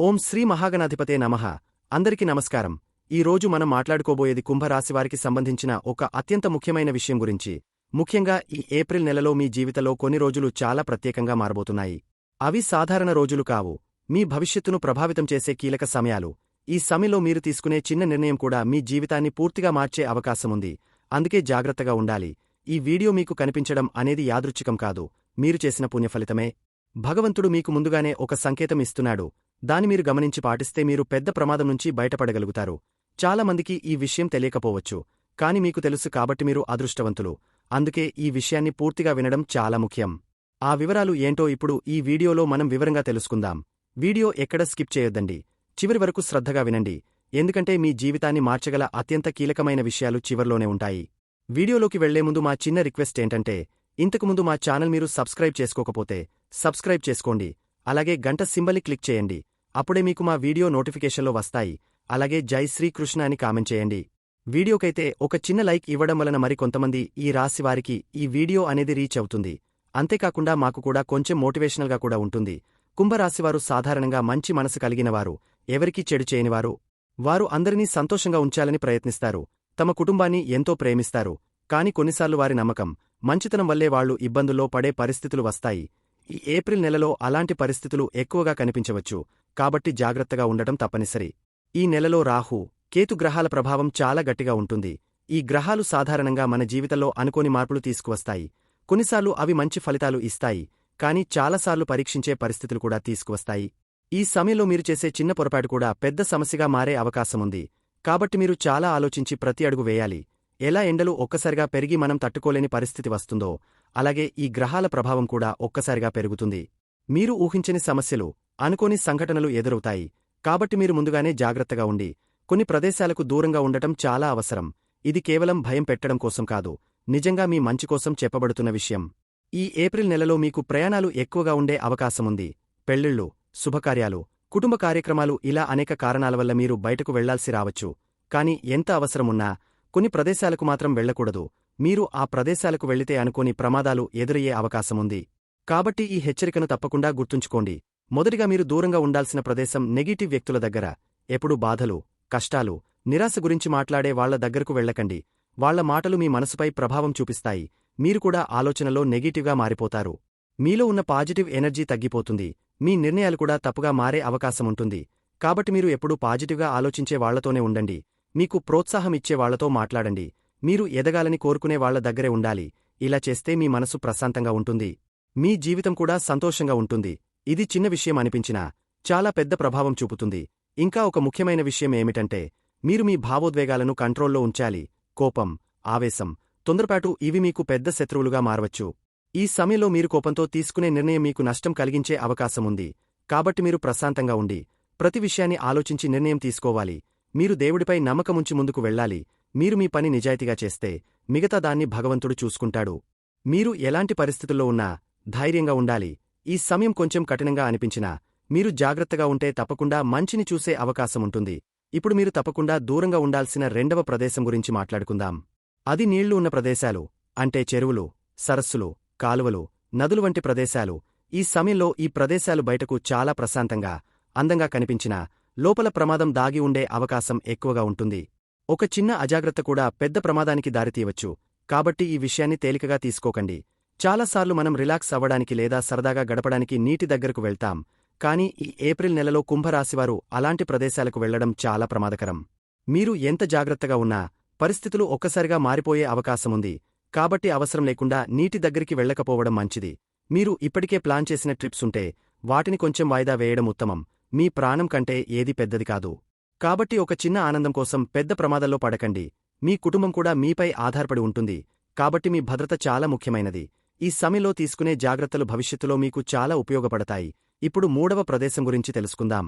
ఓం శ్రీ మహాగణాధిపతే నమః. అందరికీ నమస్కారం. ఈ రోజు మనం మాట్లాడుకోబోయేది కుంభరాశివారికి సంబంధించిన ఒక అత్యంత ముఖ్యమైన విషయం గురించి. ముఖ్యంగా ఈ ఏప్రిల్ నెలలో మీ జీవితంలో కొన్ని రోజులు చాలా ప్రత్యేకంగా మారబోతున్నాయి. అవి సాధారణ రోజులు కావు. మీ భవిష్యత్తును ప్రభావితం చేసే కీలక సమయాలు. ఈ సమయంలో మీరు తీసుకునే చిన్న నిర్ణయం కూడా మీ జీవితాన్ని పూర్తిగా మార్చే అవకాశముంది. అందుకే జాగ్రత్తగా ఉండాలి. ఈ వీడియో మీకు కనిపించడం అనేది యాదృచ్ఛికం కాదు, మీరు చేసిన పుణ్యఫలితమే. భగవంతుడు మీకు ముందుగానే ఒక సంకేతం ఇస్తున్నాడు. దాని మీరు గమనించి పాటిస్తే మీరు పెద్ద ప్రమాదం నుంచి బయటపడగలుగుతారు. చాలా మందికి ఈ విషయం తెలియకపోవచ్చు, కాని మీకు తెలుసు కాబట్టి మీరు అదృష్టవంతులు. అందుకే ఈ విషయాన్ని పూర్తిగా వినడం చాలా ముఖ్యం. ఆ వివరాలు ఏంటో ఇప్పుడు ఈ వీడియోలో మనం వివరంగా తెలుసుకుందాం. వీడియో ఎక్కడ స్కిప్ చేయొద్దండి, చివరి వరకు శ్రద్ధగా వినండి. ఎందుకంటే మీ జీవితాన్ని మార్చగల అత్యంత కీలకమైన విషయాలు చివర్లోనే ఉంటాయి. వీడియోలోకి వెళ్లే ముందు మా చిన్న రిక్వెస్ట్ ఏంటంటే, ఇంతకుముందు మా ఛానల్ మీరు సబ్స్క్రైబ్ చేసుకోకపోతే సబ్స్క్రైబ్ చేసుకోండి. అలాగే గంట సింబల్ని క్లిక్ చేయండి. అప్పుడే మీకు మా వీడియో నోటిఫికేషన్లో వస్తాయి. అలాగే జై శ్రీకృష్ణ అని కామెంట్ చేయండి. వీడియోకైతే ఒక చిన్న లైక్ ఇవ్వడం వలన మరికొంతమంది ఈ రాశివారికి ఈ వీడియో అనేది రీచ్ అవుతుంది. అంతేకాకుండా మాకు కూడా కొంచెం మోటివేషనల్గా కూడా ఉంటుంది. కుంభరాశివారు సాధారణంగా మంచి మనసు కలిగినవారు, ఎవరికీ చెడు చేయనివారు. వారు అందరినీ సంతోషంగా ఉంచాలని ప్రయత్నిస్తారు. తమ కుటుంబాన్ని ఎంతో ప్రేమిస్తారు. కాని కొన్నిసార్లు వారి నమ్మకం, మంచితనం వల్లే వాళ్లు ఇబ్బందుల్లో పడే పరిస్థితులు వస్తాయి. ఈ ఏప్రిల్ నెలలో అలాంటి పరిస్థితులు ఎక్కువగా కనిపించవచ్చు. కాబట్టి జాగ్రత్తగా ఉండటం తప్పనిసరి. ఈ నెలలో రాహు, కేతు గ్రహాల ప్రభావం చాలా గట్టిగా ఉంటుంది. ఈ గ్రహాలు సాధారణంగా మన జీవితంలో అనుకోని మార్పులు తీసుకువస్తాయి. కొన్నిసార్లు అవి మంచి ఫలితాలు ఇస్తాయి, కానీ చాలాసార్లు పరీక్షించే పరిస్థితులు కూడా తీసుకువస్తాయి. ఈ సమయంలో మీరు చేసే చిన్న పొరపాటు కూడా పెద్ద సమస్యగా మారే అవకాశముంది. కాబట్టి మీరు చాలా ఆలోచించి ప్రతి అడుగు వేయాలి. ఎలా ఎండలు ఒక్కసారిగా పెరిగి మనం తట్టుకోలేని పరిస్థితి వస్తుందో, అలాగే ఈ గ్రహాల ప్రభావం కూడా ఒక్కసారిగా పెరుగుతుంది. మీరు ఊహించని సమస్యలు, అనుకోని సంఘటనలు ఎదురవుతాయి. కాబట్టి మీరు ముందుగానే జాగ్రత్తగా ఉండి కొన్ని ప్రదేశాలకు దూరంగా ఉండటం చాలా అవసరం. ఇది కేవలం భయం పెట్టడం కోసం కాదు, నిజంగా మీ మంచి కోసం చెప్పబడుతున్న విషయం. ఈ ఏప్రిల్ నెలలో మీకు ప్రయాణాలు ఎక్కువగా ఉండే అవకాశముంది. పెళ్లిళ్లు, శుభకార్యాలు, కుటుంబ కార్యక్రమాలు ఇలా అనేక కారణాల వల్ల మీరు బయటకు వెళ్లాల్సి రావచ్చు. కాని ఎంత అవసరమున్నా కొన్ని ప్రదేశాలకు మాత్రం వెళ్లకూడదు. మీరు ఆ ప్రదేశాలకు వెళ్లితే అనుకోని ప్రమాదాలు ఎదురయ్యే అవకాశముంది. కాబట్టి ఈ హెచ్చరికను తప్పకుండా గుర్తుంచుకోండి. మొదటిగా మీరు దూరంగా ఉండాల్సిన ప్రదేశం నెగిటివ్ వ్యక్తుల దగ్గర. ఎప్పుడు బాధలు, కష్టాలు, నిరాశ గురించి మాట్లాడే వాళ్ల దగ్గరకు వెళ్లకండి. వాళ్ల మాటలు మీ మనసుపై ప్రభావం చూపిస్తాయి. మీరు కూడా ఆలోచనలో నెగిటివ్గా మారిపోతారు. మీలో ఉన్న పాజిటివ్ ఎనర్జీ తగ్గిపోతుంది. మీ నిర్ణయాలు కూడా తప్పుగా మారే అవకాశముంటుంది. కాబట్టి మీరు ఎప్పుడూ పాజిటివ్గా ఆలోచించే వాళ్లతోనే ఉండండి. మీకు ప్రోత్సాహమిచ్చే వాళ్లతో మాట్లాడండి. మీరు ఎదగాలని కోరుకునే వాళ్ల దగ్గరే ఉండాలి. ఇలా చేస్తే మీ మనసు ప్రశాంతంగా ఉంటుంది. మీ జీవితం కూడా సంతోషంగా ఉంటుంది. ఇది చిన్న విషయం అనిపించినా చాలా పెద్ద ప్రభావం చూపుతుంది. ఇంకా ఒక ముఖ్యమైన విషయం ఏమిటంటే, మీరు మీ భావోద్వేగాలను కంట్రోల్లో ఉంచాలి. కోపం, ఆవేశం, తొందరపాటు ఇవి మీకు పెద్ద శత్రువులుగా మారవచ్చు. ఈ సమయంలో మీరు కోపంతో తీసుకునే నిర్ణయం మీకు నష్టం కలిగించే అవకాశముంది. కాబట్టి మీరు ప్రశాంతంగా ఉండి ప్రతి విషయాన్ని ఆలోచించి నిర్ణయం తీసుకోవాలి. మీరు దేవుడిపై నమ్మకముంచి ముందుకు వెళ్లాలి. మీరు మీ పని నిజాయితీగా చేస్తే మిగతా దాన్ని భగవంతుడు చూసుకుంటాడు. మీరు ఎలాంటి పరిస్థితుల్లో ఉన్నా ధైర్యంగా ఉండాలి. ఈ సమయం కొంచెం కఠినంగా అనిపించినా మీరు జాగ్రత్తగా ఉంటే తప్పకుండా మంచిని చూసే అవకాశముంటుంది. ఇప్పుడు మీరు తప్పకుండా దూరంగా ఉండాల్సిన రెండవ ప్రదేశం గురించి మాట్లాడుకుందాం. అది నీళ్లు ఉన్న ప్రదేశాలు, అంటే చెరువులు, సరస్సులు, కాలువలు, నదులు వంటి ప్రదేశాలు. ఈ సమయంలో ఈ ప్రదేశాలు బయటకు చాలా ప్రశాంతంగా, అందంగా కనిపించినా లోపల ప్రమాదం దాగి ఉండే అవకాశం ఎక్కువగా ఉంటుంది. ఒక చిన్న అజాగ్రత్త కూడా పెద్ద ప్రమాదానికి దారితీయవచ్చు. కాబట్టి ఈ విషయాన్ని తేలికగా తీసుకోకండి. చాలాసార్లు మనం రిలాక్స్ అవ్వడానికి లేదా సరదాగా గడపడానికి నీటి దగ్గరకు వెళ్తాం. కానీ ఈ ఏప్రిల్ నెలలో కుంభరాశివారు అలాంటి ప్రదేశాలకు వెళ్లడం చాలా ప్రమాదకరం. మీరు ఎంత జాగ్రత్తగా ఉన్నా పరిస్థితులు ఒక్కసారిగా మారిపోయే అవకాశముంది. కాబట్టి అవసరం లేకుండా నీటి దగ్గరికి వెళ్లకపోవడం మంచిది. మీరు ఇప్పటికే ప్లాన్ చేసిన ట్రిప్స్ ఉంటే వాటిని కొంచెం వాయిదా వేయడం ఉత్తమం. మీ ప్రాణం కంటే ఏది పెద్దది కాదు. కాబట్టి ఒక చిన్న ఆనందం కోసం పెద్ద ప్రమాదంలో పడకండి. మీ కుటుంబం కూడా మీపై ఆధారపడి ఉంటుంది. కాబట్టి మీ భద్రత చాలా ముఖ్యమైనది. ఈ సమయంలో తీసుకునే జాగ్రత్తలు భవిష్యత్తులో మీకు చాలా ఉపయోగపడతాయి. ఇప్పుడు మూడవ ప్రదేశం గురించి తెలుసుకుందాం.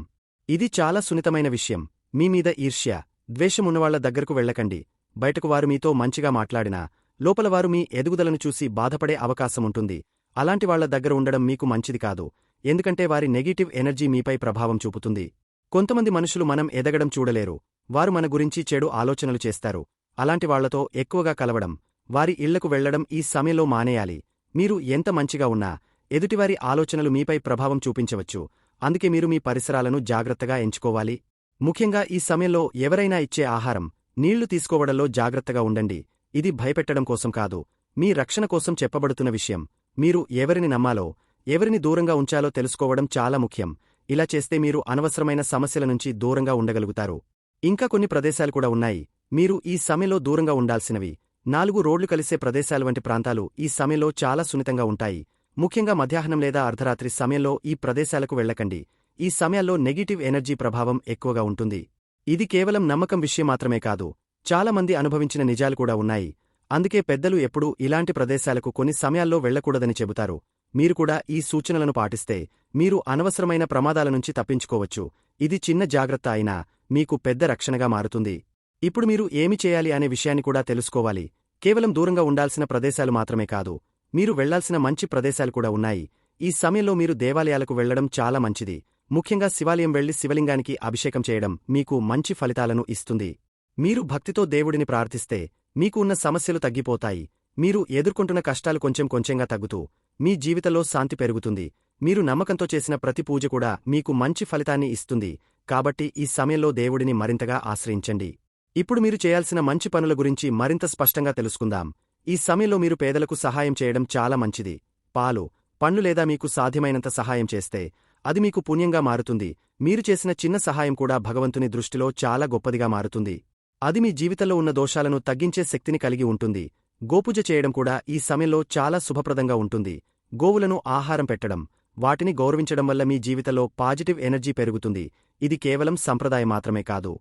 ఇది చాలా సున్నితమైన విషయం. మీ మీద ఈర్ష్య, ద్వేషం ఉన్నవాళ్ల దగ్గరకు వెళ్లకండి. బయటకు వారు మీతో మంచిగా మాట్లాడినా లోపల వారు మీ ఎదుగుదలను చూసి బాధపడే అవకాశముంటుంది. అలాంటి వాళ్ల దగ్గర ఉండడం మీకు మంచిది కాదు. ఎందుకంటే వారి నెగిటివ్ ఎనర్జీ మీపై ప్రభావం చూపుతుంది. కొంతమంది మనుషులు మనం ఎదగడం చూడలేరు. వారు మన గురించి చెడు ఆలోచనలు చేస్తారు. అలాంటి వాళ్లతో ఎక్కువగా కలవడం, వారి ఇళ్లకు వెళ్లడం ఈ సమయంలో మానేయాలి. మీరు ఎంత మంచిగా ఉన్నా ఎదుటివారి ఆలోచనలు మీపై ప్రభావం చూపించవచ్చు. అందుకే మీరు మీ పరిసరాలను జాగ్రత్తగా ఎంచుకోవాలి. ముఖ్యంగా ఈ సమయంలో ఎవరైనా ఇచ్చే ఆహారం, నీళ్లు తీసుకోవడంలో జాగ్రత్తగా ఉండండి. ఇది భయపెట్టడం కోసం కాదు, మీ రక్షణ కోసం చెప్పబడుతున్న విషయం. మీరు ఎవరిని నమ్మాలో, ఎవరిని దూరంగా ఉంచాలో తెలుసుకోవడం చాలా ముఖ్యం. ఇలా చేస్తే మీరు అనవసరమైన సమస్యల నుంచి దూరంగా ఉండగలుగుతారు. ఇంకా కొన్ని ప్రదేశాలు కూడా ఉన్నాయి మీరు ఈ సమయంలో దూరంగా ఉండాల్సినవి. 4 రోడ్లు కలిసే ప్రదేశాలు వంటి ప్రాంతాలు ఈ సమయంలో చాలా సున్నితంగా ఉంటాయి. ముఖ్యంగా మధ్యాహ్నం లేదా అర్ధరాత్రి సమయంలో ఈ ప్రదేశాలకు వెళ్లకండి. ఈ సమయాల్లో నెగిటివ్ ఎనర్జీ ప్రభావం ఎక్కువగా ఉంటుంది. ఇది కేవలం నమ్మకం విషయం మాత్రమే కాదు, చాలా మంది అనుభవించిన నిజాలు కూడా ఉన్నాయి. అందుకే పెద్దలు ఎప్పుడూ ఇలాంటి ప్రదేశాలకు కొన్ని సమయాల్లో వెళ్లకూడదని చెబుతారు. మీరు కూడా ఈ సూచనలను పాటిస్తే మీరు అనవసరమైన ప్రమాదాల నుంచి తప్పించుకోవచ్చు. ఇది చిన్న జాగ్రత్త అయినా మీకు పెద్ద రక్షణగా మారుతుంది. ఇప్పుడు మీరు ఏమి చేయాలి అనే విషయాన్ని కూడా తెలుసుకోవాలి. కేవలం దూరంగా ఉండాల్సిన ప్రదేశాలు మాత్రమే కాదు, మీరు వెళ్లాల్సిన మంచి ప్రదేశాలు కూడా ఉన్నాయి. ఈ సమయంలో మీరు దేవాలయాలకు వెళ్లడం చాలా మంచిది. ముఖ్యంగా శివాలయం వెళ్లి శివలింగానికి అభిషేకం చేయడం మీకు మంచి ఫలితాలను ఇస్తుంది. మీరు భక్తితో దేవుడిని ప్రార్థిస్తే మీకు ఉన్న సమస్యలు తగ్గిపోతాయి. మీరు ఎదుర్కొంటున్న కష్టాలు కొంచెం కొంచెంగా తగ్గుతూ మీ జీవితంలో శాంతి పెరుగుతుంది. మీరు నమ్మకంతో చేసిన ప్రతి పూజ కూడా మీకు మంచి ఫలితాన్ని ఇస్తుంది. కాబట్టి ఈ సమయంలో దేవుడిని మరింతగా ఆశ్రయించండి. ఇప్పుడు మీరు చేయాల్సిన మంచి పనుల గురించి మరింత స్పష్టంగా తెలుసుకుందాం. ఈ సమయంలో మీరు పేదలకు సహాయం చేయడం చాలా మంచిది. పాలు, పండ్లు లేదా మీకు సాధ్యమైనంత సహాయం చేస్తే అది మీకు పుణ్యంగా మారుతుంది. మీరు చేసిన చిన్న సహాయం కూడా భగవంతుని దృష్టిలో చాలా గొప్పదిగా మారుతుంది. అది మీ జీవితంలో ఉన్న దోషాలను తగ్గించే శక్తిని కలిగి ఉంటుంది. గోపూజ చేయడం కూడా ఈ సమయంలో చాలా శుభప్రదంగా ఉంటుంది. గోవులను ఆహారం పెట్టడం, వాటిని గౌరవించడం వల్ల మీ జీవితంలో పాజిటివ్ ఎనర్జీ పెరుగుతుంది. ఇది కేవలం సంప్రదాయం మాత్రమే కాదు,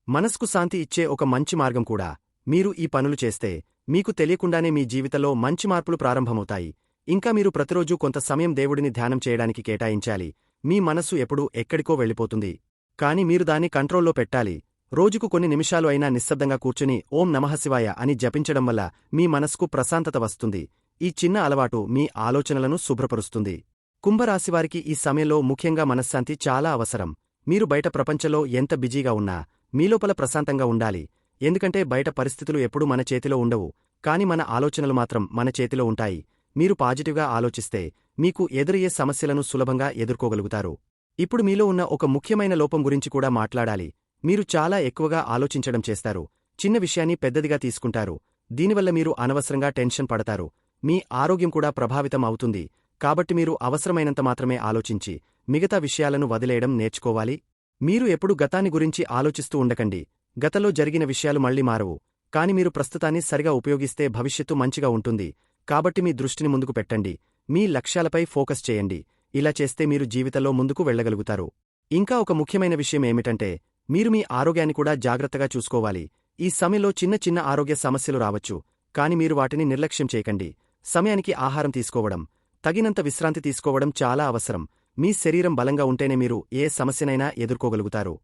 మనస్కు శాంతి ఇచ్చే ఒక మంచి మార్గం కూడా. మీరు ఈ పనులు చేస్తే మీకు తెలియకుండానే మీ జీవితంలో మంచి మార్పులు ప్రారంభమవుతాయి. ఇంకా మీరు ప్రతిరోజూ కొంత సమయం దేవుడిని ధ్యానం చేయడానికి కేటాయించాలి. మీ మనస్సు ఎప్పుడూ ఎక్కడికో వెళ్ళిపోతుంది, కాని మీరు దాన్ని కంట్రోల్లో పెట్టాలి. రోజుకు కొన్ని నిమిషాలు అయినా నిశ్శబ్దంగా కూర్చుని ఓం నమఃశివాయ అని జపించడం వల్ల మీ మనస్కు ప్రశాంతత వస్తుంది. ఈ చిన్న అలవాటు మీ ఆలోచనలను శుభ్రపరుస్తుంది. కుంభరాశివారికి ఈ సమయంలో ముఖ్యంగా మనశ్శాంతి చాలా అవసరం. మీరు బయట ప్రపంచంలో ఎంత బిజీగా ఉన్నా మీలోపల ప్రశాంతంగా ఉండాలి. ఎందుకంటే బయట పరిస్థితులు ఎప్పుడూ మన చేతిలో ఉండవు, కాని మన ఆలోచనలు మాత్రం మన చేతిలో ఉంటాయి. మీరు పాజిటివ్గా ఆలోచిస్తే మీకు ఎదురయ్యే సమస్యలను సులభంగా ఎదుర్కోగలుగుతారు. ఇప్పుడు మీలో ఉన్న ఒక ముఖ్యమైన లోపం గురించి కూడా మాట్లాడాలి. మీరు చాలా ఎక్కువగా ఆలోచించడం చేస్తారు. చిన్న విషయాన్ని పెద్దదిగా తీసుకుంటారు. దీనివల్ల మీరు అనవసరంగా టెన్షన్ పడతారు. మీ ఆరోగ్యం కూడా ప్రభావితం అవుతుంది. కాబట్టి మీరు అవసరమైనంత మాత్రమే ఆలోచించి మిగతా విషయాలను వదిలేయడం నేర్చుకోవాలి. మీరు ఎప్పుడు గతాన్ని గురించి ఆలోచిస్తూ ఉండకండి. గతంలో జరిగిన విషయాలు మళ్లీ మారవు, కాని మీరు ప్రస్తుతాన్ని సరిగా ఉపయోగిస్తే భవిష్యత్తు మంచిగా ఉంటుంది. కాబట్టి మీ దృష్టిని ముందుకు పెట్టండి. మీ లక్ష్యాలపై ఫోకస్ చేయండి. ఇలా చేస్తే మీరు జీవితంలో ముందుకు వెళ్లగలుగుతారు. ఇంకా ఒక ముఖ్యమైన విషయం ఏమిటంటే మీరు మీ ఆరోగ్యాన్ని కూడా జాగ్రత్తగా చూసుకోవాలి. ఈ సమయంలో చిన్న చిన్న ఆరోగ్య సమస్యలు రావచ్చు, కాని మీరు వాటిని నిర్లక్ష్యం చేయకండి. సమయానికి ఆహారం తీసుకోవడం, తగినంత విశ్రాంతి తీసుకోవడం చాలా అవసరం. మీ శరీరం బలంగా ఉంటేనే మీరు ఏ సమస్యనైనా ఎదుర్కోగలుగుతారు.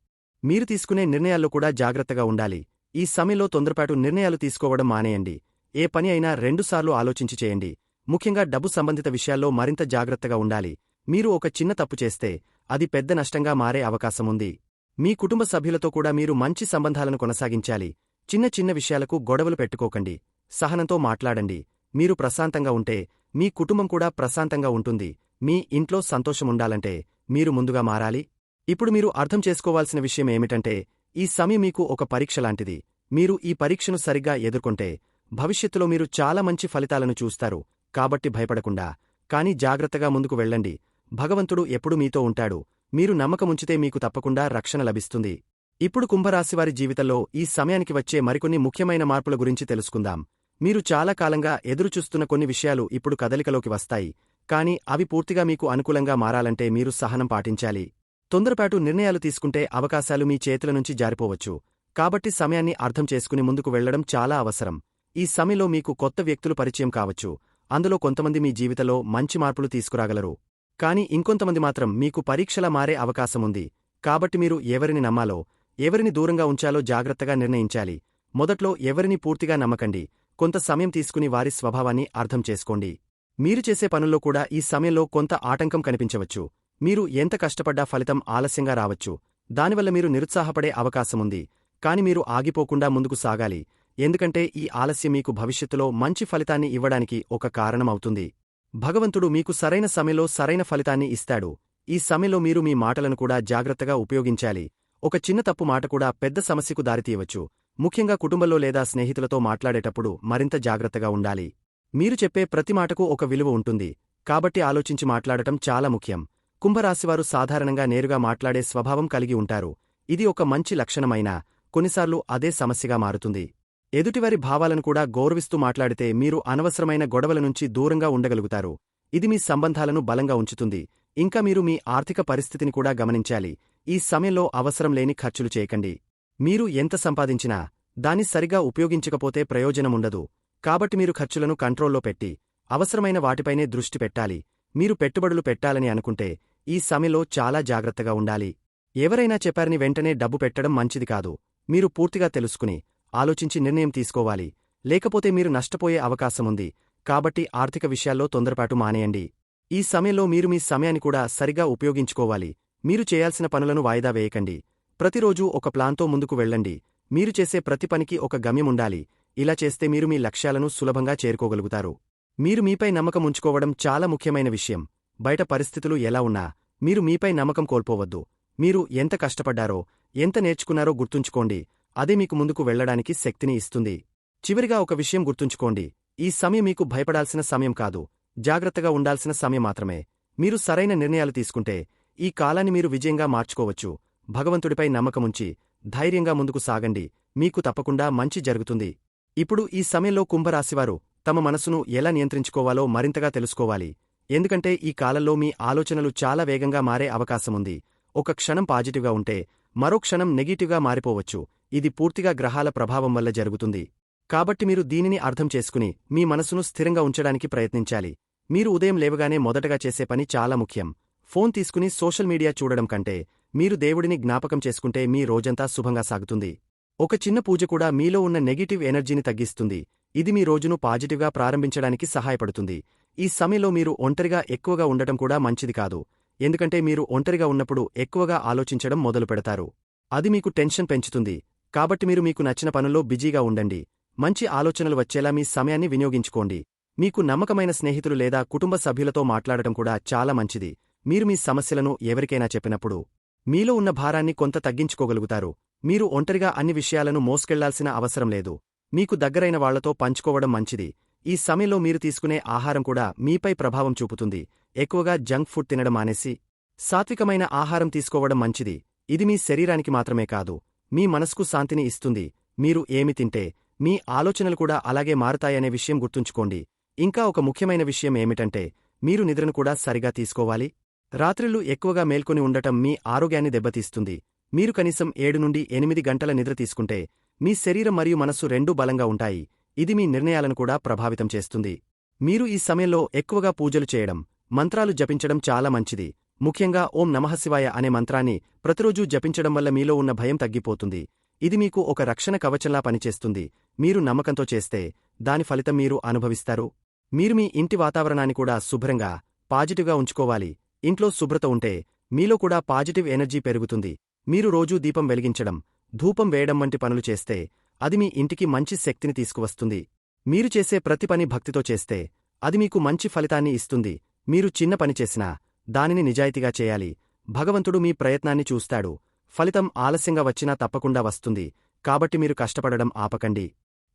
మీరు తీసుకునే నిర్ణయాల్లో కూడా జాగ్రత్తగా ఉండాలి. ఈ సమయంలో తొందరపాటు నిర్ణయాలు తీసుకోవడం మానేయండి. ఏ పని అయినా 2 సార్లు ఆలోచించి చేయండి. ముఖ్యంగా డబ్బు సంబంధిత విషయాల్లో మరింత జాగ్రత్తగా ఉండాలి. మీరు ఒక చిన్న తప్పు చేస్తే అది పెద్ద నష్టంగా మారే అవకాశముంది. మీ కుటుంబ సభ్యులతో కూడా మీరు మంచి సంబంధాలను కొనసాగించాలి. చిన్న చిన్న విషయాలకు గొడవలు పెట్టుకోకండి. సహనంతో మాట్లాడండి. మీరు ప్రశాంతంగా ఉంటే మీ కుటుంబం కూడా ప్రశాంతంగా ఉంటుంది. మీ ఇంట్లో సంతోషముండాలంటే మీరు ముందుగా మారాలి. ఇప్పుడు మీరు అర్థం చేసుకోవాల్సిన విషయం ఏమిటంటే ఈ సమయం మీకు ఒక పరీక్ష లాంటిది. మీరు ఈ పరీక్షను సరిగ్గా ఎదుర్కొంటే భవిష్యత్తులో మీరు చాలా మంచి ఫలితాలను చూస్తారు. కాబట్టి భయపడకుండా కానీ జాగ్రత్తగా ముందుకు వెళ్ళండి. భగవంతుడు ఎప్పుడూ మీతో ఉంటాడు. మీరు నమ్మకముంచితే మీకు తప్పకుండా రక్షణ లభిస్తుంది. ఇప్పుడు కుంభరాశివారి జీవితంలో ఈ సమయానికి వచ్చే మరికొన్ని ముఖ్యమైన మార్పుల గురించి తెలుసుకుందాం. మీరు చాలా కాలంగా ఎదురుచూస్తున్న కొన్ని విషయాలు ఇప్పుడు కదలికలోకి వస్తాయి. కాని అవి పూర్తిగా మీకు అనుకూలంగా మారాలంటే మీరు సహనం పాటించాలి. తొందరపాటు నిర్ణయాలు తీసుకుంటే అవకాశాలు మీ చేతుల నుంచి జారిపోవచ్చు. కాబట్టి సమయాన్ని అర్థం చేసుకుని ముందుకు వెళ్లడం చాలా అవసరం. ఈ సమయంలో మీకు కొత్త వ్యక్తులు పరిచయం కావచ్చు. అందులో కొంతమంది మీ జీవితంలో మంచి మార్పులు తీసుకురాగలరు. కాని ఇంకొంతమంది మాత్రం మీకు పరీక్షలా మారే అవకాశముంది. కాబట్టి మీరు ఎవరిని నమ్మాలో, ఎవరిని దూరంగా ఉంచాలో జాగ్రత్తగా నిర్ణయించాలి. మొదట్లో ఎవరిని పూర్తిగా నమ్మకండి. కొంత సమయం తీసుకుని వారి స్వభావాన్ని అర్థం చేసుకోండి. మీరు చేసే పనుల్లో కూడా ఈ సమయంలో కొంత ఆటంకం కనిపించవచ్చు. మీరు ఎంత కష్టపడ్డా ఫలితం ఆలస్యంగా రావచ్చు. దానివల్ల మీరు నిరుత్సాహపడే అవకాశముంది. కాని మీరు ఆగిపోకుండా ముందుకు సాగాలి. ఎందుకంటే ఈ ఆలస్యం మీకు భవిష్యత్తులో మంచి ఫలితాన్ని ఇవ్వడానికి ఒక కారణమవుతుంది. భగవంతుడు మీకు సరైన సమయంలో సరైన ఫలితాన్ని ఇస్తాడు. ఈ సమయంలో మీరు మీ మాటలను కూడా జాగ్రత్తగా ఉపయోగించాలి. ఒక చిన్న తప్పు మాట కూడా పెద్ద సమస్యకు దారితీయవచ్చు. ముఖ్యంగా కుటుంబంలో లేదా స్నేహితులతో మాట్లాడేటప్పుడు మరింత జాగ్రత్తగా ఉండాలి. మీరు చెప్పే ప్రతి మాటకు ఒక విలువ ఉంటుంది, కాబట్టి ఆలోచించి మాట్లాడటం చాలా ముఖ్యం. కుంభరాశివారు సాధారణంగా నేరుగా మాట్లాడే స్వభావం కలిగి ఉంటారు. ఇది ఒక మంచి లక్షణమైనా కొన్నిసార్లు అదే సమస్యగా మారుతుంది. ఎదుటివారి భావాలను కూడా గౌరవిస్తూ మాట్లాడితే మీరు అనవసరమైన గొడవల నుంచి దూరంగా ఉండగలుగుతారు. ఇది మీ సంబంధాలను బలంగా ఉంచుతుంది. ఇంకా మీరు మీ ఆర్థిక పరిస్థితిని కూడా గమనించాలి. ఈ సమయంలో అవసరం లేని ఖర్చులు చేయకండి. మీరు ఎంత సంపాదించినా దాన్ని సరిగా ఉపయోగించకపోతే ప్రయోజనముండదు. కాబట్టి మీరు ఖర్చులను కంట్రోల్లో పెట్టి అవసరమైన వాటిపైనే దృష్టి పెట్టాలి. మీరు పెట్టుబడులు పెట్టాలని అనుకుంటే ఈ సమయంలో చాలా జాగ్రత్తగా ఉండాలి. ఎవరైనా చెప్పారని వెంటనే డబ్బు పెట్టడం మంచిది కాదు. మీరు పూర్తిగా తెలుసుకుని ఆలోచించి నిర్ణయం తీసుకోవాలి. లేకపోతే మీరు నష్టపోయే అవకాశముంది. కాబట్టి ఆర్థిక విషయాల్లో తొందరపాటు మానేయండి. ఈ సమయంలో మీరు మీ సమయాన్ని కూడా సరిగా ఉపయోగించుకోవాలి. మీరు చేయాల్సిన పనులను వాయిదా వేయకండి. ప్రతిరోజూ ఒక ప్లాన్తో ముందుకు వెళ్ళండి. మీరు చేసే ప్రతి పనికి ఒక గమ్యముండాలి. ఇలా చేస్తే మీరు మీ లక్ష్యాలను సులభంగా చేరుకోగలుగుతారు. మీరు మీపై నమ్మకం ఉంచుకోవడం చాలా ముఖ్యమైన విషయం. బయట పరిస్థితులు ఎలా ఉన్నా మీరు మీపై నమ్మకం కోల్పోవద్దు. మీరు ఎంత కష్టపడ్డారో, ఎంత నేర్చుకున్నారో గుర్తుంచుకోండి. అదే మీకు ముందుకు వెళ్లడానికి శక్తిని ఇస్తుంది. చివరిగా ఒక విషయం గుర్తుంచుకోండి. ఈ సమయం మీకు భయపడాల్సిన సమయం కాదు, జాగ్రత్తగా ఉండాల్సిన సమయం మాత్రమే. మీరు సరైన నిర్ణయాలు తీసుకుంటే ఈ కాలాన్ని మీరు విజయంగా మార్చుకోవచ్చు. భగవంతుడిపై నమ్మకముంచి ధైర్యంగా ముందుకు సాగండి. మీకు తప్పకుండా మంచి జరుగుతుంది. ఇప్పుడు ఈ సమయంలో కుంభరాశివారు తమ మనసును ఎలా నియంత్రించుకోవాలో మరింతగా తెలుసుకోవాలి. ఎందుకంటే ఈ కాలంలో మీ ఆలోచనలు చాలా వేగంగా మారే అవకాశముంది. ఒక క్షణం పాజిటివ్గా ఉంటే మరో క్షణం నెగిటివ్గా మారిపోవచ్చు. ఇది పూర్తిగా గ్రహాల ప్రభావం వల్ల జరుగుతుంది. కాబట్టి మీరు దీనిని అర్థం చేసుకుని మీ మనసును స్థిరంగా ఉంచడానికి ప్రయత్నించాలి. మీరు ఉదయం లేవగానే మొదటగా చేసే పని చాలా ముఖ్యం. ఫోన్ తీసుకుని సోషల్ మీడియా చూడడం కంటే మీరు దేవుడిని జ్ఞాపకం చేసుకుంటే మీ రోజంతా శుభంగా సాగుతుంది. ఒక చిన్న పూజ కూడా మీలో ఉన్న నెగిటివ్ ఎనర్జీని తగ్గిస్తుంది. ఇది మీ రోజును పాజిటివ్గా ప్రారంభించడానికి సహాయపడుతుంది. ఈ సమయంలో మీరు ఒంటరిగా ఎక్కువగా ఉండటం కూడా మంచిది కాదు. ఎందుకంటే మీరు ఒంటరిగా ఉన్నప్పుడు ఎక్కువగా ఆలోచించడం మొదలుపెడతారు. అది మీకు టెన్షన్ పెంచుతుంది. కాబట్టి మీరు మీకు నచ్చిన పనుల్లో బిజీగా ఉండండి. మంచి ఆలోచనలు వచ్చేలా మీ సమయాన్ని వినియోగించుకోండి. మీకు నమ్మకమైన స్నేహితులు లేదా కుటుంబ సభ్యులతో మాట్లాడటం కూడా చాలా మంచిది. మీరు మీ సమస్యలను ఎవరికైనా చెప్పినప్పుడు మీలో ఉన్న భారాన్ని కొంత తగ్గించుకోగలుగుతారు. మీరు ఒంటరిగా అన్ని విషయాలను మోసుకెళ్లాల్సిన అవసరం లేదు. మీకు దగ్గరైన వాళ్లతో పంచుకోవడం మంచిది. ఈ సమయంలో మీరు తీసుకునే ఆహారం కూడా మీపై ప్రభావం చూపుతుంది. ఎక్కువగా జంక్ ఫుడ్ తినడం మానేసి సాత్వికమైన ఆహారం తీసుకోవడం మంచిది. ఇది మీ శరీరానికి మాత్రమే కాదు, మీ మనస్కు శాంతిని ఇస్తుంది. మీరు ఏమి తింటే మీ ఆలోచనలు కూడా అలాగే మారుతాయనే విషయం గుర్తుంచుకోండి. ఇంకా ఒక ముఖ్యమైన విషయం ఏమిటంటే మీరు నిద్రను కూడా సరిగా తీసుకోవాలి. రాత్రిళ్లు ఎక్కువగా మేల్కొని ఉండటం మీ ఆరోగ్యాన్ని దెబ్బతీస్తుంది. మీరు కనీసం 7 నుండి 8 గంటల నిద్ర తీసుకుంటే మీ శరీరం మరియు మనస్సు రెండూ బలంగా ఉంటాయి. ఇది మీ నిర్ణయాలను కూడా ప్రభావితం చేస్తుంది. మీరు ఈ సమయంలో ఎక్కువగా పూజలు చేయడం, మంత్రాలు జపించడం చాలా మంచిది. ముఖ్యంగా ఓం నమఃశివాయ అనే మంత్రాన్ని ప్రతిరోజూ జపించడం వల్ల మీలో ఉన్న భయం తగ్గిపోతుంది. ఇది మీకు ఒక రక్షణ కవచంలా పనిచేస్తుంది. మీరు నమ్మకంతో చేస్తే దాని ఫలితం మీరు అనుభవిస్తారు. మీరు మీ ఇంటి వాతావరణాన్ని కూడా శుభ్రంగా, పాజిటివ్గా ఉంచుకోవాలి. ఇంట్లో శుభ్రత ఉంటే మీలో కూడా పాజిటివ్ ఎనర్జీ పెరుగుతుంది. మీరు రోజూ దీపం వెలిగించడం, ధూపం వేయడం వంటి పనులు చేస్తే అది మీ ఇంటికి మంచి శక్తిని తీసుకువస్తుంది. మీరు చేసే ప్రతి పని భక్తితో చేస్తే అది మీకు మంచి ఫలితాన్ని ఇస్తుంది. మీరు చిన్న పని చేసినా దానిని నిజాయితీగా చేయాలి. భగవంతుడు మీ ప్రయత్నాన్ని చూస్తాడు. ఫలితం ఆలస్యంగా వచ్చినా తప్పకుండా వస్తుంది. కాబట్టి మీరు కష్టపడడం ఆపకండి.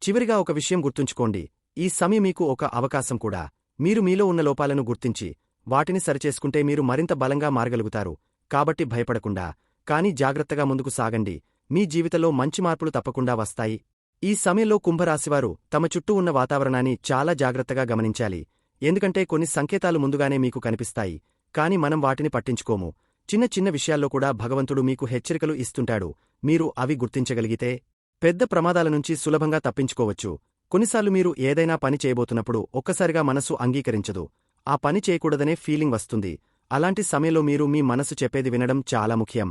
చివరిగా ఒక విషయం గుర్తుంచుకోండి. ఈ సమయం మీకు ఒక అవకాశం కూడా. మీరు మీలో ఉన్న లోపాలను గుర్తించి వాటిని సరిచేసుకుంటే మీరు మరింత బలంగా మారగలుగుతారు. కాబట్టి భయపడకుండా కానీ జాగ్రత్తగా ముందుకు సాగండి. మీ జీవితంలో మంచి మార్పులు తప్పకుండా వస్తాయి. ఈ సమయంలో కుంభరాశివారు తమ చుట్టూ ఉన్న వాతావరణాన్ని చాలా జాగ్రత్తగా గమనించాలి. ఎందుకంటే కొన్ని సంకేతాలు ముందుగానే మీకు కనిపిస్తాయి, కాని మనం వాటిని పట్టించుకోము. చిన్న చిన్న విషయాల్లో కూడా భగవంతుడు మీకు హెచ్చరికలు ఇస్తుంటాడు. మీరు అవి గుర్తించగలిగితే పెద్ద ప్రమాదాల నుంచి సులభంగా తప్పించుకోవచ్చు. కొన్నిసార్లు మీరు ఏదైనా పని చేయబోతున్నప్పుడు ఒక్కసారిగా మనసు అంగీకరించదు. ఆ పని చేయకూడదనే ఫీలింగ్ వస్తుంది. అలాంటి సమయంలో మీరు మీ మనసు చెప్పేది వినడం చాలా ముఖ్యం.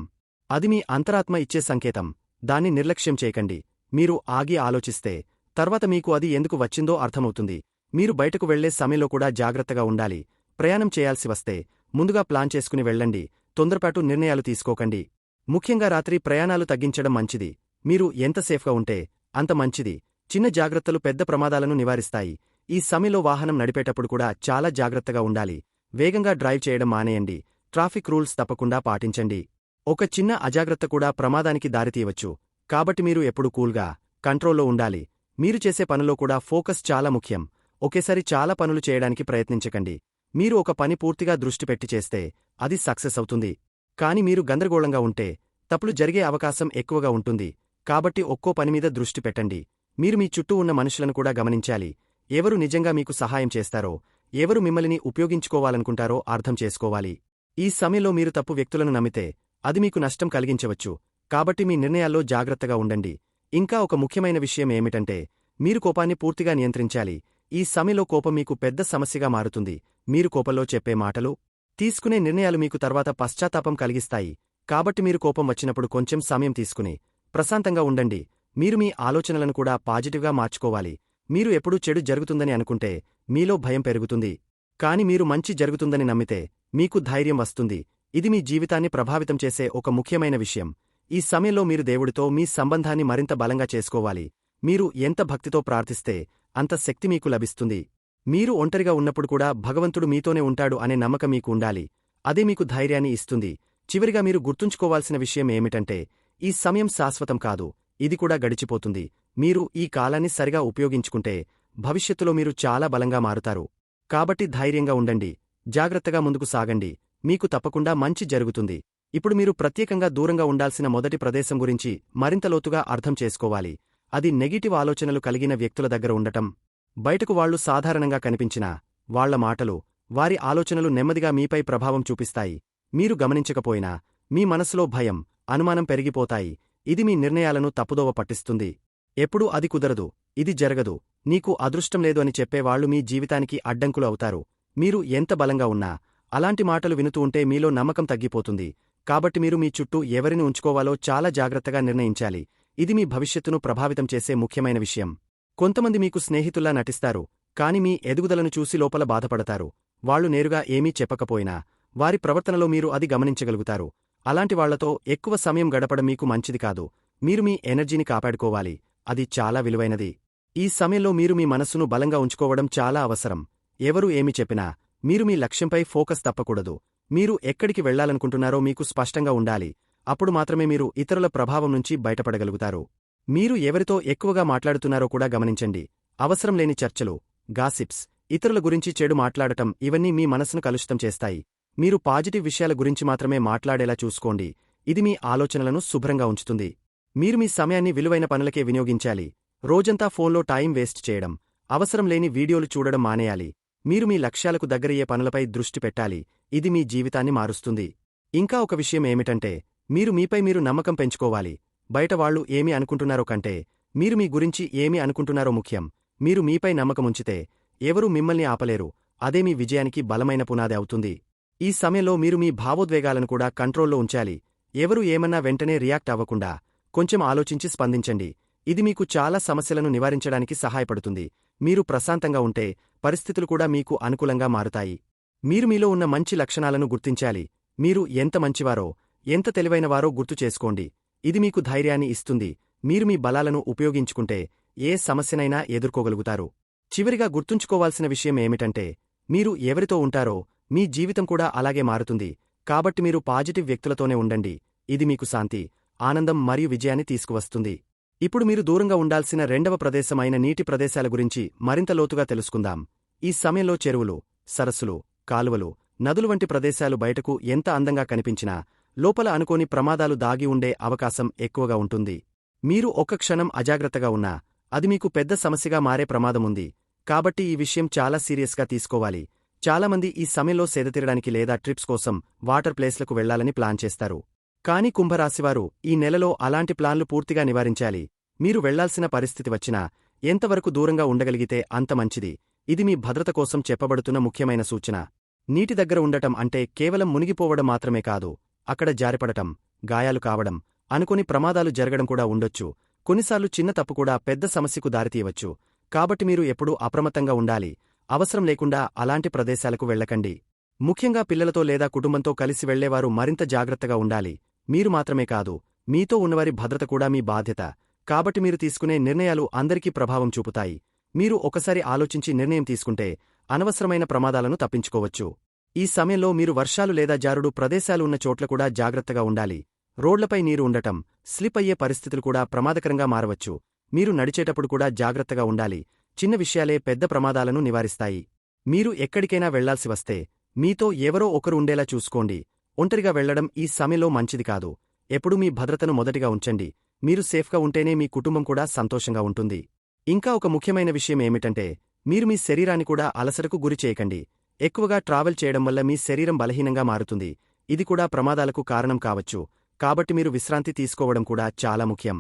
అది మీ అంతరాత్మ ఇచ్చే సంకేతం. దాన్ని నిర్లక్ష్యం చేయకండి. మీరు ఆగి ఆలోచిస్తే తర్వాత మీకు అది ఎందుకు వచ్చిందో అర్థమవుతుంది. మీరు బయటకు వెళ్లే సమయంలో కూడా జాగ్రత్తగా ఉండాలి. ప్రయాణం చేయాల్సి వస్తే ముందుగా ప్లాన్ చేసుకుని వెళ్ళండి. తొందరపాటు నిర్ణయాలు తీసుకోకండి. ముఖ్యంగా రాత్రి ప్రయాణాలు తగ్గించడం మంచిది. మీరు ఎంత సేఫ్గా ఉంటే అంత మంచిది. చిన్న జాగ్రత్తలు పెద్ద ప్రమాదాలను నివారిస్తాయి. ఈ సమయంలో వాహనం నడిపేటప్పుడు కూడా చాలా జాగ్రత్తగా ఉండాలి. వేగంగా డ్రైవ్ చేయడం మానేయండి. ట్రాఫిక్ రూల్స్ తప్పకుండా పాటించండి. ఒక చిన్న అజాగ్రత్త కూడా ప్రమాదానికి దారితీయవచ్చు. కాబట్టి మీరు ఎప్పుడూ కూల్గా, కంట్రోల్లో ఉండాలి. మీరు చేసే పనులో కూడా ఫోకస్ చాలా ముఖ్యం. ఒకేసారి చాలా పనులు చేయడానికి ప్రయత్నించకండి. మీరు ఒక పని పూర్తిగా దృష్టి పెట్టి చేస్తే అది సక్సెస్ అవుతుంది. కాని మీరు గందరగోళంగా ఉంటే తప్పులు జరిగే అవకాశం ఎక్కువగా ఉంటుంది. కాబట్టి ఒక్కో పనిమీద దృష్టి పెట్టండి. మీరు మీ చుట్టూ ఉన్న మనుషులను కూడా గమనించాలి. ఎవరు నిజంగా మీకు సహాయం చేస్తారో, ఎవరు మిమ్మల్ని ఉపయోగించుకోవాలనుకుంటారో అర్థం చేసుకోవాలి. ఈ సమయంలో మీరు తప్పు వ్యక్తులను నమ్మితే అది మీకు నష్టం కలిగించవచ్చు. కాబట్టి మీ నిర్ణయాల్లో జాగ్రత్తగా ఉండండి. ఇంకా ఒక ముఖ్యమైన విషయం ఏమిటంటే, మీరు కోపాన్ని పూర్తిగా నియంత్రించాలి. ఈ సమయంలో కోపం మీకు పెద్ద సమస్యగా మారుతుంది. మీరు కోపంలో చెప్పే మాటలు, తీసుకునే నిర్ణయాలు మీకు తర్వాత పశ్చాత్తాపం కలిగిస్తాయి. కాబట్టి మీరు కోపం వచ్చినప్పుడు కొంచెం సమయం తీసుకుని ప్రశాంతంగా ఉండండి. మీరు మీ ఆలోచనలను కూడా పాజిటివ్గా మార్చుకోవాలి. మీరు ఎప్పుడూ చెడు జరుగుతుందని అనుకుంటే మీలో భయం పెరుగుతుంది. కాని మీరు మంచి జరుగుతుందని నమ్మితే మీకు ధైర్యం వస్తుంది. ఇది మీ జీవితాన్ని ప్రభావితం చేసే ఒక ముఖ్యమైన విషయం. ఈ సమయంలో మీరు దేవుడితో మీ సంబంధాన్ని మరింత బలంగా చేసుకోవాలి. మీరు ఎంత భక్తితో ప్రార్థిస్తే అంత శక్తి మీకు లభిస్తుంది. మీరు ఒంటరిగా ఉన్నప్పుడు కూడా భగవంతుడు మీతోనే ఉంటాడు అనే నమ్మకం మీకు ఉండాలి. అదే మీకు ధైర్యాన్ని ఇస్తుంది. చివరిగా మీరు గుర్తుంచుకోవాల్సిన విషయం ఏమిటంటే, ఈ సమయం శాశ్వతం కాదు, ఇది కూడా గడిచిపోతుంది. మీరు ఈ కాలాన్ని సరిగా ఉపయోగించుకుంటే భవిష్యత్తులో మీరు చాలా బలంగా మారుతారు. కాబట్టి ధైర్యంగా ఉండండి, జాగ్రత్తగా ముందుకు సాగండి. మీకు తప్పకుండా మంచి జరుగుతుంది. ఇప్పుడు మీరు ప్రత్యేకంగా దూరంగా ఉండాల్సిన మొదటి ప్రదేశం గురించి మరింత లోతుగా అర్థం చేసుకోవాలి. అది నెగిటివ్ ఆలోచనలు కలిగిన వ్యక్తుల దగ్గర ఉండటం. బయటకు వాళ్లు సాధారణంగా కనిపించినా వాళ్ల మాటలు, వారి ఆలోచనలు నెమ్మదిగా మీపై ప్రభావం చూపిస్తాయి. మీరు గమనించకపోయినా మీ మనసులో భయం, అనుమానం పెరిగిపోతాయి. ఇది మీ నిర్ణయాలను తప్పుదోవ పట్టిస్తుంది. ఎప్పుడూ అది కుదరదు, ఇది జరగదు, నీకు అదృష్టం లేదు అని చెప్పేవాళ్లు మీ జీవితానికి అడ్డంకులు అవుతారు. మీరు ఎంత బలంగా ఉన్నా అలాంటి మాటలు వినుతూ ఉంటే మీలో నమ్మకం తగ్గిపోతుంది. కాబట్టి మీరు మీ చుట్టూ ఎవరిని ఉంచుకోవాలో చాలా జాగ్రత్తగా నిర్ణయించాలి. ఇది మీ భవిష్యత్తును ప్రభావితం చేసే ముఖ్యమైన విషయం. కొంతమంది మీకు స్నేహితుల్లా నటిస్తారు, కాని మీ ఎదుగుదలను చూసి లోపల బాధపడతారు. వాళ్లు నేరుగా ఏమీ చెప్పకపోయినా వారి ప్రవర్తనలో మీరు అది గమనించగలుగుతారు. అలాంటి వాళ్లతో ఎక్కువ సమయం గడపడం మీకు మంచిది కాదు. మీరు మీ ఎనర్జీని కాపాడుకోవాలి, అది చాలా విలువైనది. ఈ సమయంలో మీరు మీ మనస్సును బలంగా ఉంచుకోవడం చాలా అవసరం. ఎవరు ఏమి చెప్పినా మీరు మీ లక్ష్యంపై ఫోకస్ తప్పకూడదు. మీరు ఎక్కడికి వెళ్లాలనుకుంటున్నారో మీకు స్పష్టంగా ఉండాలి. అప్పుడు మాత్రమే మీరు ఇతరుల ప్రభావం నుంచి బయటపడగలుగుతారు. మీరు ఎవరితో ఎక్కువగా మాట్లాడుతున్నారో కూడా గమనించండి. అవసరం లేని చర్చలు, గాసిప్స్, ఇతరుల గురించి చెడు మాట్లాడటం ఇవన్నీ మీ మనసును కలుషితం చేస్తాయి. మీరు పాజిటివ్ విషయాల గురించి మాత్రమే మాట్లాడేలా చూసుకోండి. ఇది మీ ఆలోచనలను శుభ్రంగా ఉంచుతుంది. మీరు మీ సమయాన్ని విలువైన పనులకే వినియోగించాలి. రోజంతా ఫోన్లో టైం వేస్ట్ చేయడం, అవసరం లేని వీడియోలు చూడడం మానేయాలి. మీరు మీ లక్ష్యాలకు దగ్గరయ్యే పనులపై దృష్టి పెట్టాలి. ఇది మీ జీవితాన్ని మారుస్తుంది. ఇంకా ఒక విషయం ఏమిటంటే, మీరు మీపై మీరు నమ్మకం పెంచుకోవాలి. బయట వాళ్లు ఏమి అనుకుంటున్నారో కంటే మీరు మీ గురించి ఏమి అనుకుంటున్నారో ముఖ్యం. మీరు మీపై నమ్మకముంచితే ఎవరూ మిమ్మల్ని ఆపలేరు. అదే మీ విజయానికి బలమైన పునాది అవుతుంది. ఈ సమయంలో మీరు మీ భావోద్వేగాలను కూడా కంట్రోల్లో ఉంచాలి. ఎవరూ ఏమన్నా వెంటనే రియాక్ట్ అవ్వకుండా కొంచెం ఆలోచించి స్పందించండి. ఇది మీకు చాలా సమస్యలను నివారించడానికి సహాయపడుతుంది. మీరు ప్రశాంతంగా ఉంటే పరిస్థితులు కూడా మీకు అనుకూలంగా మారుతాయి. మీరు మీలో ఉన్న మంచి లక్షణాలను గుర్తించాలి. మీరు ఎంత మంచివారో, ఎంత తెలివైనవారో గుర్తు చేసుకోండి. ఇది మీకు ధైర్యాన్ని ఇస్తుంది. మీరు మీ బలాలను ఉపయోగించుకుంటే ఏ సమస్యనైనా ఎదుర్కోగలుగుతారు. చివరిగా గుర్తుంచుకోవాల్సిన విషయం ఏమిటంటే, మీరు ఎవరితో ఉంటారో మీ జీవితం కూడా అలాగే మారుతుంది. కాబట్టి మీరు పాజిటివ్ వ్యక్తులతోనే ఉండండి. ఇది మీకు శాంతి, ఆనందం మరియు విజయాన్ని తీసుకువస్తుంది. ఇప్పుడు మీరు దూరంగా ఉండాల్సిన రెండవ ప్రదేశం అయిన నీటి ప్రదేశాల గురించి మరింత లోతుగా తెలుసుకుందాం. ఈ సమయంలో చెరువులు, సరస్సులు, కాలువలు, నదులు వంటి ప్రదేశాలు బయటకు ఎంత అందంగా కనిపించినా లోపల అనుకోని ప్రమాదాలు దాగి ఉండే అవకాశం ఎక్కువగా ఉంటుంది. మీరు ఒక్క క్షణం అజాగ్రత్తగా ఉన్నా అది మీకు పెద్ద సమస్యగా మారే ప్రమాదముంది. కాబట్టి ఈ విషయం చాలా సీరియస్గా తీసుకోవాలి. చాలామంది ఈ సమయంలో సేదతీరడానికి లేదా ట్రిప్స్ కోసం వాటర్ ప్లేస్లకు వెళ్లాలని ప్లాన్ చేస్తారు. కానీ కుంభరాశివారు ఈ నెలలో అలాంటి ప్లాన్లు పూర్తిగా నివారించాలి. మీరు వెళ్లాల్సిన పరిస్థితి వచ్చినా ఎంతవరకు దూరంగా ఉండగలిగితే అంత మంచిది. ఇది మీ భద్రత కోసం చెప్పబడుతున్న ముఖ్యమైన సూచన. నీటి దగ్గర ఉండటం అంటే కేవలం మునిగిపోవడం మాత్రమే కాదు. అక్కడ జారిపడటం, గాయాలు కావడం, అనుకోని ప్రమాదాలు జరగడం కూడా ఉండొచ్చు. కొన్నిసార్లు చిన్న తప్పు కూడా పెద్ద సమస్యకు దారితీయవచ్చు. కాబట్టి మీరు ఎప్పుడూ అప్రమత్తంగా ఉండాలి. అవసరం లేకుండా అలాంటి ప్రదేశాలకు వెళ్లకండి. ముఖ్యంగా పిల్లలతో లేదా కుటుంబంతో కలిసి వెళ్లేవారు మరింత జాగ్రత్తగా ఉండాలి. మీరు మాత్రమే కాదు, మీతో ఉన్నవారి భద్రత కూడా మీ బాధ్యత. కాబట్టి మీరు తీసుకునే నిర్ణయాలు అందరికీ ప్రభావం చూపుతాయి. మీరు ఒకసారి ఆలోచించి నిర్ణయం తీసుకుంటే అనవసరమైన ప్రమాదాలను తప్పించుకోవచ్చు. ఈ సమయంలో మీరు వర్షాలు లేదా జారుడు ప్రదేశాలు ఉన్న చోట్ల కూడా జాగ్రత్తగా ఉండాలి. రోడ్లపై నీరు ఉండటం, స్లిప్ అయ్యే పరిస్థితులు కూడా ప్రమాదకరంగా మారవచ్చు. మీరు నడిచేటప్పుడు కూడా జాగ్రత్తగా ఉండాలి. చిన్న విషయాలే పెద్ద ప్రమాదాలను నివారిస్తాయి. మీరు ఎక్కడికైనా వెళ్లాల్సి వస్తే మీతో ఎవరో ఒకరు ఉండేలా చూసుకోండి. ఒంటరిగా వెళ్లడం ఈ సమయంలో మంచిది కాదు. ఎప్పుడూ మీ భద్రతను మొదటిగా ఉంచండి. మీరు సేఫ్గా ఉంటేనే మీ కుటుంబం కూడా సంతోషంగా ఉంటుంది. ఇంకా ఒక ముఖ్యమైన విషయం ఏమిటంటే, మీరు మీ శరీరాన్ని కూడా అలసటకు గురి చేయకండి. ఎక్కువగా ట్రావెల్ చేయడం వల్ల మీ శరీరం బలహీనంగా మారుతుంది. ఇది కూడా ప్రమాదాలకు కారణం కావచ్చు. కాబట్టి మీరు విశ్రాంతి తీసుకోవడం కూడా చాలా ముఖ్యం.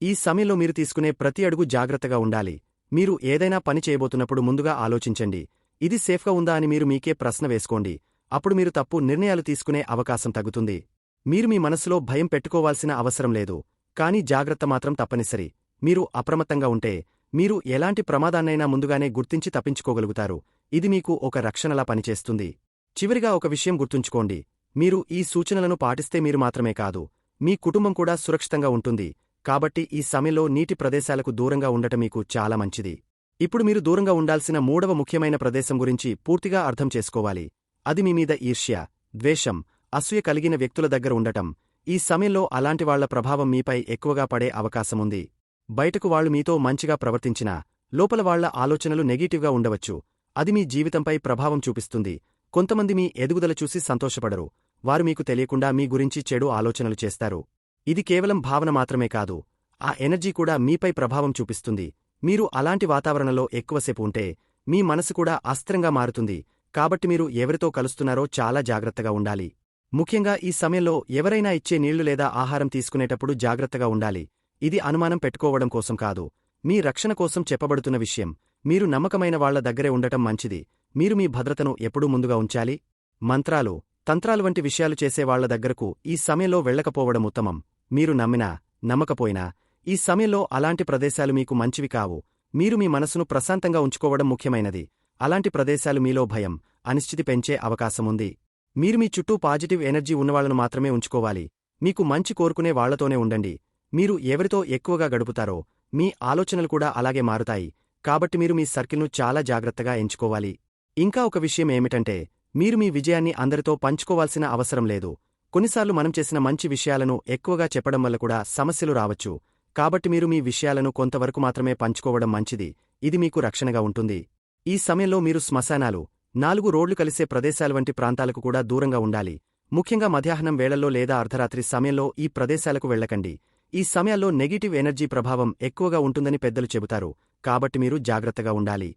ఈ సమయంలో మీరు తీసుకునే ప్రతి అడుగు జాగ్రత్తగా ఉండాలి. మీరు ఏదైనా పని చేయబోతున్నప్పుడు ముందుగా ఆలోచించండి. ఇది సేఫ్గా ఉందా అని మీరు మీకే ప్రశ్న వేసుకోండి. అప్పుడు మీరు తప్పు నిర్ణయాలు తీసుకునే అవకాశం తగ్గుతుంది. మీరు మీ మనసులో భయం పెట్టుకోవాల్సిన అవసరం లేదు. కానీ జాగ్రత్త మాత్రం తప్పనిసరి. మీరు అప్రమత్తంగా ఉంటే మీరు ఎలాంటి ప్రమాదాన్నైనా ముందుగానే గుర్తించి తప్పించుకోగలుగుతారు. ఇది మీకు ఒక రక్షణలా పనిచేస్తుంది. చివరిగా ఒక విషయం గుర్తుంచుకోండి. మీరు ఈ సూచనలను పాటిస్తే మీరు మాత్రమే కాదు, మీ కుటుంబం కూడా సురక్షితంగా ఉంటుంది. కాబట్టి ఈ సమయంలో నీటి ప్రదేశాలకు దూరంగా ఉండటం మీకు చాలా మంచిది. ఇప్పుడు మీరు దూరంగా ఉండాల్సిన మూడవ ముఖ్యమైన ప్రదేశం గురించి పూర్తిగా అర్థం చేసుకోవాలి. అది మీ మీద ఈర్ష్య, ద్వేషం, అసూయ కలిగిన వ్యక్తుల దగ్గర ఉండటం. ఈ సమయంలో అలాంటివాళ్ల ప్రభావం మీపై ఎక్కువగా పడే అవకాశముంది. బయటకు వాళ్లు మీతో మంచిగా ప్రవర్తించినా లోపల వాళ్ల ఆలోచనలు నెగిటివ్గా ఉండవచ్చు. అది మీ జీవితంపై ప్రభావం చూపిస్తుంది. కొంతమంది మీ ఎదుగుదల చూసి సంతోషపడరు. వారు మీకు తెలియకుండా మీ గురించి చెడు ఆలోచనలు చేస్తారు. ఇది కేవలం భావన మాత్రమే కాదు, ఆ ఎనర్జీ కూడా మీపై ప్రభావం చూపిస్తుంది. మీరు అలాంటి వాతావరణంలో ఎక్కువసేపు ఉంటే మీ మనసు కూడా అస్థిరంగా మారుతుంది. కాబట్టి మీరు ఎవరితో కలుస్తున్నారో చాలా జాగ్రత్తగా ఉండాలి. ముఖ్యంగా ఈ సమయంలో ఎవరైనా ఇచ్చే నీళ్లు లేదా ఆహారం తీసుకునేటప్పుడు జాగ్రత్తగా ఉండాలి. ఇది అనుమానం పెట్టుకోవడం కోసం కాదు, మీ రక్షణ కోసం చెప్పబడుతున్న విషయం. మీరు నమ్మకమైన వాళ్ల దగ్గరే ఉండటం మంచిది. మీరు మీ భద్రతను ఎప్పుడూ ముందుగా ఉంచాలి. మంత్రాలు, తంత్రాలు వంటి విషయాలు చేసేవాళ్ల దగ్గరకు ఈ సమయంలో వెళ్లకపోవడం ఉత్తమం. మీరు నమ్మినా నమ్మకపోయినా ఈ సమయంలో అలాంటి ప్రదేశాలు మీకు మంచివి కావు. మీరు మీ మనసును ప్రశాంతంగా ఉంచుకోవడం ముఖ్యమైనది. అలాంటి ప్రదేశాలు మీలో భయం, అనిశ్చితి పెంచే అవకాశముంది. మీరు మీ చుట్టూ పాజిటివ్ ఎనర్జీ ఉన్నవాళ్లను మాత్రమే ఉంచుకోవాలి. మీకు మంచి కోరుకునే వాళ్లతోనే ఉండండి. మీరు ఎవరితో ఎక్కువగా గడుపుతారో మీ ఆలోచనలు కూడా అలాగే మారుతాయి. కాబట్టి మీరు మీ సర్కిల్ను చాలా జాగ్రత్తగా ఎంచుకోవాలి. ఇంకా ఒక విషయం ఏమిటంటే, మీరు మీ విజయాన్ని అందరితో పంచుకోవాల్సిన అవసరం లేదు. కొన్నిసార్లు మనం చేసిన మంచి విషయాలను ఎక్కువగా చెప్పడం వల్ల కూడా సమస్యలు రావచ్చు. కాబట్టి మీరు మీ విషయాలను కొంతవరకు మాత్రమే పంచుకోవడం మంచిది. ఇది మీకు రక్షణగా ఉంటుంది. ఈ సమయంలో మీరు శ్మశానాలు, 4 రోడ్లు కలిసే ప్రదేశాలు వంటి ప్రాంతాలకు కూడా దూరంగా ఉండాలి. ముఖ్యంగా మధ్యాహ్నం వేళల్లో లేదా అర్ధరాత్రి సమయంలో ఈ ప్రదేశాలకు వెళ్లకండి. ఈ సమయాల్లో నెగిటివ్ ఎనర్జీ ప్రభావం ఎక్కువగా ఉంటుందని పెద్దలు చెబుతారు. కాబట్టి మీరు జాగ్రత్తగా ఉండాలి.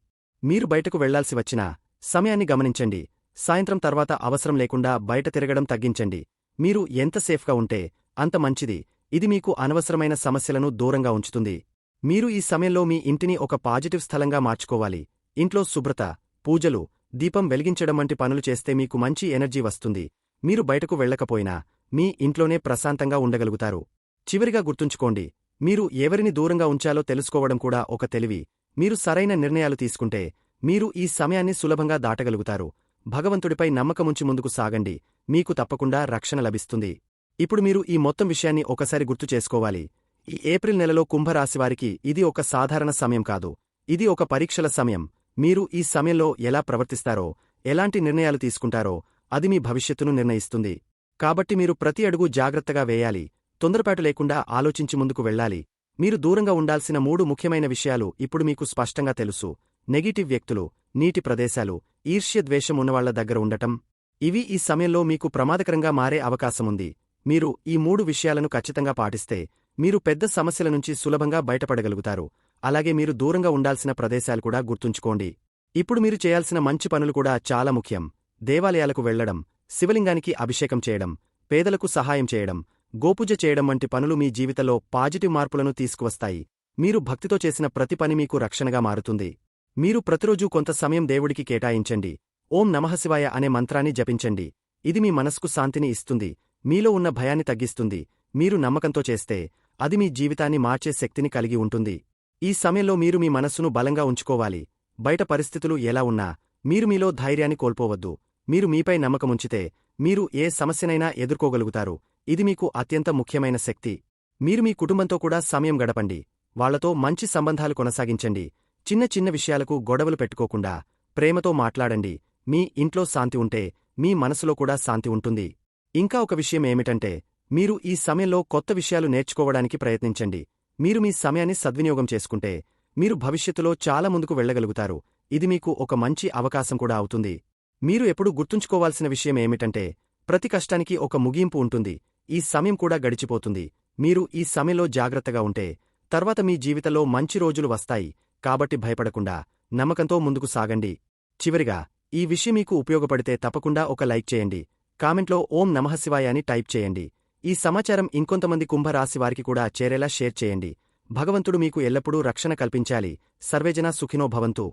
మీరు బయటకు వెళ్లాల్సి వచ్చినా సమయాన్ని గమనించండి. సాయంత్రం తర్వాత అవసరం లేకుండా బయట తిరగడం తగ్గించండి. మీరు ఎంత సేఫ్గా ఉంటే అంత మంచిది. ఇది మీకు అనవసరమైన సమస్యలను దూరంగా ఉంచుతుంది. మీరు ఈ సమయంలో మీ ఇంటిని ఒక పాజిటివ్ స్థలంగా మార్చుకోవాలి. ఇంట్లో శుభ్రత, పూజలు, దీపం వెలిగించడం వంటి పనులు చేస్తే మీకు మంచి ఎనర్జీ వస్తుంది. మీరు బయటకు వెళ్లకపోయినా మీ ఇంట్లోనే ప్రశాంతంగా ఉండగలుగుతారు. చివరిగా గుర్తుంచుకోండి, మీరు ఎవరిని దూరంగా ఉంచాలో తెలుసుకోవడం కూడా ఒక తెలివి. మీరు సరైన నిర్ణయాలు తీసుకుంటే మీరు ఈ సమయాన్ని సులభంగా దాటగలుగుతారు. భగవంతుడిపై నమ్మకముంచి ముందుకు సాగండి. మీకు తప్పకుండా రక్షణ లభిస్తుంది. ఇప్పుడు మీరు ఈ మొత్తం విషయాన్ని ఒకసారి గుర్తు చేసుకోవాలి. ఈ ఏప్రిల్ నెలలో కుంభరాశివారికి ఇది ఒక సాధారణ సమయం కాదు. ఇది ఒక పరీక్షల సమయం. మీరు ఈ సమయంలో ఎలా ప్రవర్తిస్తారో, ఎలాంటి నిర్ణయాలు తీసుకుంటారో అది మీ భవిష్యత్తును నిర్ణయిస్తుంది. కాబట్టి మీరు ప్రతి అడుగు జాగ్రత్తగా వేయాలి. తొందరపాటు లేకుండా ఆలోచించి ముందుకు వెళ్లాలి. మీరు దూరంగా ఉండాల్సిన 3 ముఖ్యమైన విషయాలు ఇప్పుడు మీకు స్పష్టంగా తెలుసు. నెగిటివ్ వ్యక్తులు, నీటి ప్రదేశాలు, ఈర్ష్య ద్వేషం ఉన్నవాళ్ల దగ్గర ఉండటం. ఇవి ఈ సమయంలో మీకు ప్రమాదకరంగా మారే అవకాశముంది. మీరు ఈ 3 విషయాలను ఖచ్చితంగా పాటిస్తే మీరు పెద్ద సమస్యల నుంచి సులభంగా బయటపడగలుగుతారు. అలాగే మీరు దూరంగా ఉండాల్సిన ప్రదేశాలు కూడా గుర్తుంచుకోండి. ఇప్పుడు మీరు చేయాల్సిన మంచి పనులు కూడా చాలా ముఖ్యం. దేవాలయాలకు వెళ్లడం, శివలింగానికి అభిషేకం చేయడం, పేదలకు సహాయం చేయడం, గోపూజ చేయడం వంటి పనులు మీ జీవితంలో పాజిటివ్ మార్పులను తీసుకువస్తాయి. మీరు భక్తితో చేసిన ప్రతి పని మీకు రక్షణగా మారుతుంది. మీరు ప్రతిరోజూ కొంత సమయం దేవుడికి కేటాయించండి. ఓం నమఃశివాయ అనే మంత్రాన్ని జపించండి. ఇది మీ మనస్కు శాంతిని ఇస్తుంది, మీలో ఉన్న భయాన్ని తగ్గిస్తుంది. మీరు నమ్మకంతో చేస్తే అది మీ జీవితాన్ని మార్చే శక్తిని కలిగి ఉంటుంది. ఈ సమయంలో మీరు మీ మనస్సును బలంగా ఉంచుకోవాలి. బయట పరిస్థితులు ఎలా ఉన్నా మీరు మీలో ధైర్యాన్ని కోల్పోవద్దు. మీరు మీపై నమ్మకముంచితే మీరు ఏ సమస్యనైనా ఎదుర్కోగలుగుతారు. ఇది మీకు అత్యంత ముఖ్యమైన శక్తి. మీరు మీ కుటుంబంతో కూడా సమయం గడపండి. వాళ్లతో మంచి సంబంధాలు కొనసాగించండి. చిన్న చిన్న విషయాలకు గొడవలు పెట్టుకోకుండా ప్రేమతో మాట్లాడండి. మీ ఇంట్లో శాంతి ఉంటే మీ మనసులో కూడా శాంతి ఉంటుంది. ఇంకా ఒక విషయం ఏమిటంటే, మీరు ఈ సమయంలో కొత్త విషయాలు నేర్చుకోవడానికి ప్రయత్నించండి. మీరు మీ సమయాన్ని సద్వినియోగం చేసుకుంటే, మీరు భవిష్యత్తులో చాలా ముందుకు వెళ్ళగలుగుతారు. ఇది మీకు ఒక మంచి అవకాశం కూడా అవుతుంది. మీరు ఎప్పుడూ గుర్తుంచుకోవాల్సిన విషయం ఏమిటంటే, ప్రతి కష్టానికి ఒక ముగింపు ఉంటుంది. ఈ సమయం కూడా గడిచిపోతుంది. మీరు ఈ సమయంలో జాగ్రత్తగా ఉంటే, తర్వాత మీ జీవితంలో మంచి రోజులు వస్తాయి. కాబట్టి భయపడకుండా, నమ్మకంతో ముందుకు సాగండి. చివరిగా, ఈ విషయం మీకు ఉపయోగపడితే తప్పకుండా ఒక లైక్ చేయండి. కామెంట్లో ఓం నమఃశివాయ అని టైప్ చేయండి. ఈ సమాచారం ఇంకొంతమంది కుంభరాశివారికి కూడా చేరేలా షేర్ చేయండి. భగవంతుడు మీకు ఎల్లప్పుడూ రక్షణ కల్పించాలి. సర్వేజన సుఖినో భవంతు.